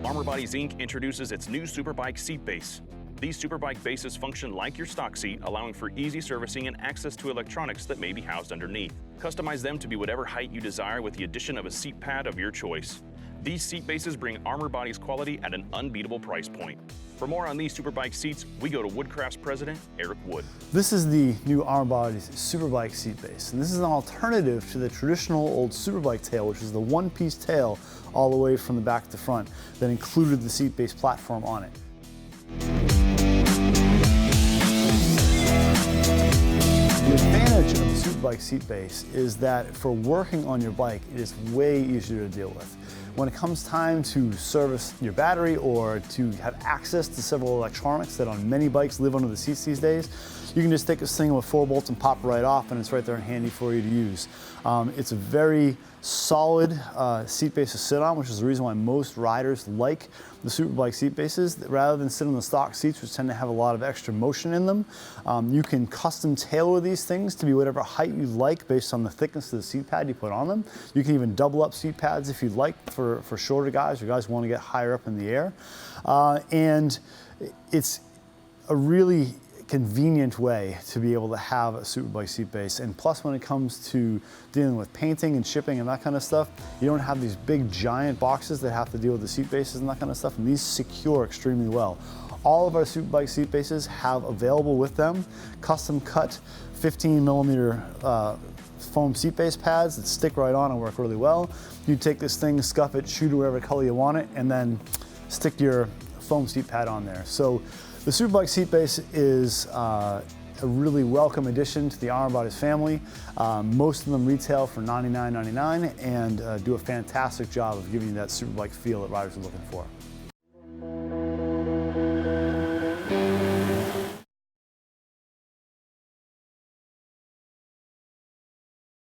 Armour Bodies Inc. introduces its new Superbike seat base. These Superbike bases function like your stock seat, allowing for easy servicing and access to electronics that may be housed underneath. Customize them to be whatever height you desire with the addition of a seat pad of your choice. These seat bases bring Armour Bodies quality at an unbeatable price point. For more on these Superbike seats, we go to Woodcraft's president, Eric Wood. This is the new Armour Bodies Superbike seat base, and this is an alternative to the traditional old Superbike tail, which is the one-piece tail all the way from the back to the front that included the seat base platform on it. The advantage of the Superbike seat base is that for working on your bike, it is way easier to deal with. When it comes time to service your battery or to have access to several electronics that on many bikes live under the seats these days, you can just take this thing with 4 bolts and pop it right off, and it's right there and handy for you to use. It's a very solid seat base to sit on, which is the reason why most riders like the Superbike seat bases. Rather than sit on the stock seats, which tend to have a lot of extra motion in them, you can custom tailor these things to be whatever height you like based on the thickness of the seat pad you put on them. You can even double up seat pads if you'd like for shorter guys or guys who want to get higher up in the air. And it's a really convenient way to be able to have a Superbike seat base. And plus, when it comes to dealing with painting and shipping and that kind of stuff, you don't have these big giant boxes that have to deal with the seat bases and that kind of stuff, and these secure extremely well. All of our Superbike seat bases have available with them custom cut 15mm foam seat base pads that stick right on and work really well. You take this thing, scuff it, shoot it whatever color you want it, and then stick your foam seat pad on there. So the Superbike seat base is a really welcome addition to the Armour Bodies family. Most of them retail for $99.99 and do a fantastic job of giving you that Superbike feel that riders are looking for.